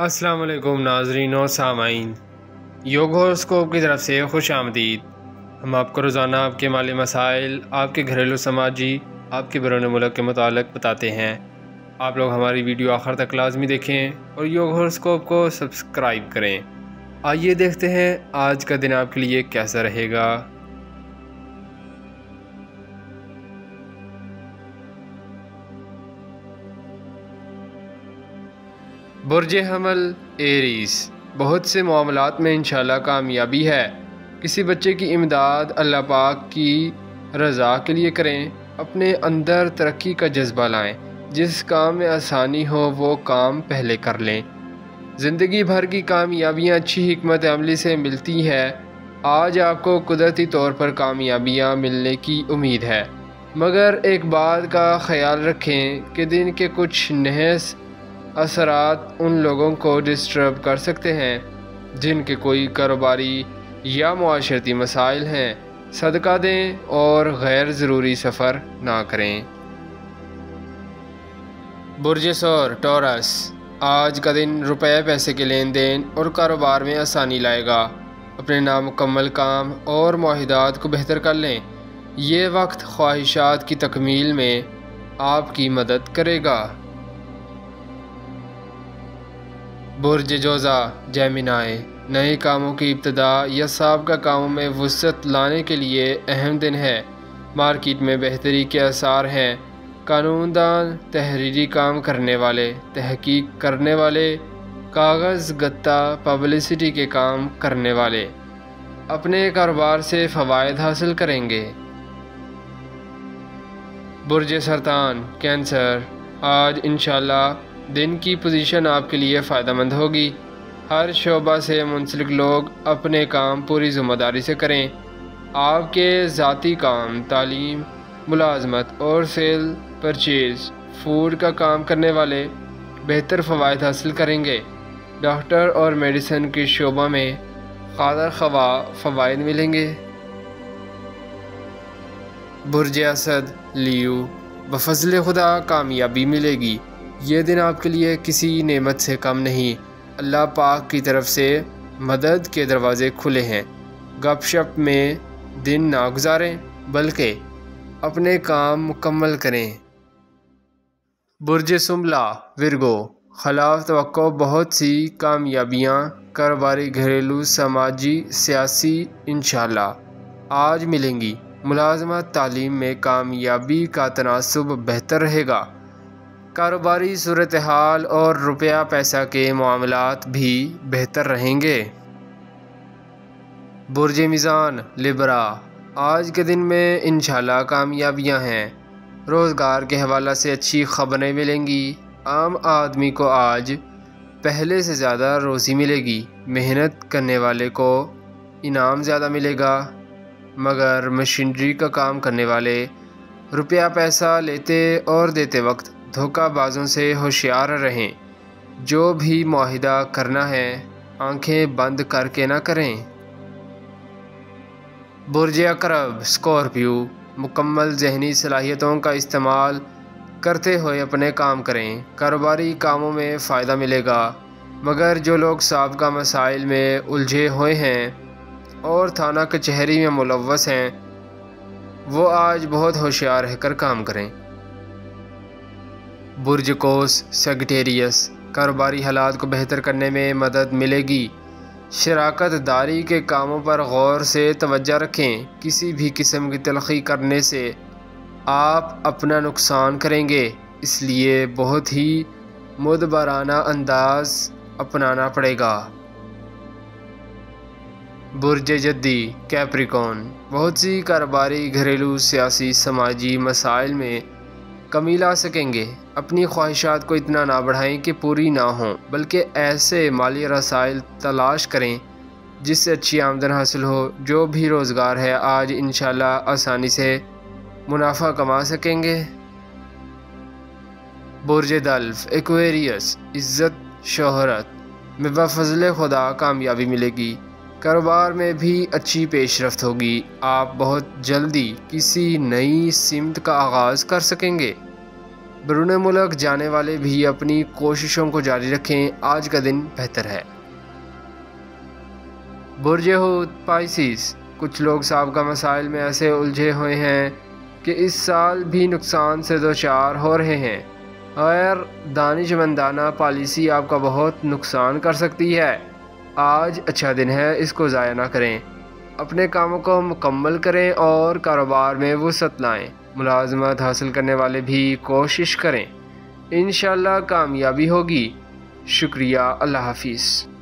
السلام علیکم ناظرین و سامعین، یوگ ہوراسکوپ کی طرف سے خوش آمدید۔ ہم آپ کو روزانہ آپ کے مالی مسائل، آپ کے گھریلو سماجی، آپ کے بیرون ملک کے متعلق بتاتے ہیں۔ آپ لوگ ہماری ویڈیو آخر تک لازمی دیکھیں اور یوگ ہوراسکوپ کو سبسکرائب کریں۔ آئیے دیکھتے ہیں آج کا دن آپ کے لیے کیسا رہے گا۔ برج حمل ایریز، بہت سے معاملات میں انشاءاللہ کامیابی ہے۔ کسی بچے کی امداد اللہ پاک کی رضا کے لیے کریں۔ اپنے اندر ترقی کا جذبہ لائیں۔ جس کام میں آسانی ہو وہ کام پہلے کر لیں۔ زندگی بھر کی کامیابیاں اچھی حکمت عملی سے ملتی ہے۔ آج آپ کو قدرتی طور پر کامیابیاں ملنے کی امید ہے، مگر ایک بات کا خیال رکھیں کہ دن کے کچھ نحس اثرات ان لوگوں کو ڈسٹرب کر سکتے ہیں جن کے کوئی کاروباری یا معاشرتی مسائل ہیں۔ صدقہ دیں اور غیر ضروری سفر نہ کریں۔ برج ثور ٹورس، آج کا دن روپے پیسے کے لین دین اور کاروبار میں آسانی لائے گا۔ اپنے نامکمل کام اور معاہدات کو بہتر کر لیں۔ یہ وقت خواہشات کی تکمیل میں آپ کی مدد کرے گا۔ برج جوزا جیمنائی، نئے کاموں کی ابتدا یا سابقہ کاموں میں وسعت لانے کے لیے اہم دن ہے۔ مارکیٹ میں بہتری کے آثار ہیں۔ قانون دان، تحریری کام کرنے والے، تحقیق کرنے والے، کاغذ گتہ پبلسٹی کے کام کرنے والے اپنے کاروبار سے فوائد حاصل کریں گے۔ برج سرطان کینسر، آج انشاءاللہ دن کی پوزیشن آپ کے لیے فائدہ مند ہوگی۔ ہر شعبہ سے منسلک لوگ اپنے کام پوری ذمہ داری سے کریں۔ آپ کے ذاتی کام، تعلیم، ملازمت اور سیل پرچیز، فوڈ کا کام کرنے والے بہتر فوائد حاصل کریں گے۔ ڈاکٹر اور میڈیسن کے شعبہ میں قادر خواہ فوائد ملیں گے۔ برج اسد لیو، بفضل خدا کامیابی ملے گی۔ یہ دن آپ کے لیے کسی نعمت سے کم نہیں۔ اللہ پاک کی طرف سے مدد کے دروازے کھلے ہیں۔ گپ شپ میں دن نہ گزاریں بلکہ اپنے کام مکمل کریں۔ برج سنبلہ ورگو، خلاف توقع بہت سی کامیابیاں کاروباری، گھریلو، سماجی، سیاسی انشاءاللہ آج ملیں گی۔ ملازمت، تعلیم میں کامیابی کا تناسب بہتر رہے گا۔ کاروباری صورتحال اور روپیہ پیسہ کے معاملات بھی بہتر رہیں گے۔ برج میزان لبرا، آج کے دن میں انشاءاللہ کامیابیاں ہیں۔ روزگار کے حوالہ سے اچھی خبریں ملیں گی۔ عام آدمی کو آج پہلے سے زیادہ روزی ملے گی۔ محنت کرنے والے کو انعام زیادہ ملے گا، مگر مشینری کا کام کرنے والے روپیہ پیسہ لیتے اور دیتے وقت دھوکہ بازوں سے ہوشیار رہیں۔ جو بھی معاہدہ کرنا ہے آنکھیں بند کر کے نہ کریں۔ برج عقرب اسکارپیو، مکمل ذہنی صلاحیتوں کا استعمال کرتے ہوئے اپنے کام کریں۔ کاروباری کاموں میں فائدہ ملے گا، مگر جو لوگ سابقہ مسائل میں الجھے ہوئے ہیں اور تھانہ کچہری میں ملوث ہیں وہ آج بہت ہوشیار رہ کر کام کریں۔ برج قوس سیگیٹیریس، کاروباری حالات کو بہتر کرنے میں مدد ملے گی۔ شراکت داری کے کاموں پر غور سے توجہ رکھیں۔ کسی بھی قسم کی تلخی کرنے سے آپ اپنا نقصان کریں گے، اس لیے بہت ہی مدبرانہ انداز اپنانا پڑے گا۔ برج جدی کیپریکون، بہت سی کاروباری، گھریلو، سیاسی، سماجی مسائل میں کمی لا سکیں گے۔ اپنی خواہشات کو اتنا نہ بڑھائیں کہ پوری نہ ہوں، بلکہ ایسے مالی رسائل تلاش کریں جس سے اچھی آمدن حاصل ہو۔ جو بھی روزگار ہے آج انشاءاللہ آسانی سے منافع کما سکیں گے۔ برج دلف ایکویریس، عزت شہرت میں بفضل خدا کامیابی ملے گی۔ کاروبار میں بھی اچھی پیش رفت ہوگی۔ آپ بہت جلدی کسی نئی سمت کا آغاز کر سکیں گے۔ بیرون ملک جانے والے بھی اپنی کوششوں کو جاری رکھیں، آج کا دن بہتر ہے۔ برج حوت پائسیس، کچھ لوگ سابقہ مسائل میں ایسے الجھے ہوئے ہیں کہ اس سال بھی نقصان سے دوچار ہو رہے ہیں۔ غیر دانشمندانہ پالیسی آپ کا بہت نقصان کر سکتی ہے۔ آج اچھا دن ہے، اس کو ضائع نہ کریں۔ اپنے کاموں کو مکمل کریں اور کاروبار میں وسعت لائیں۔ ملازمت حاصل کرنے والے بھی کوشش کریں، انشاءاللہ کامیابی ہوگی۔ شکریہ، اللہ حافظ۔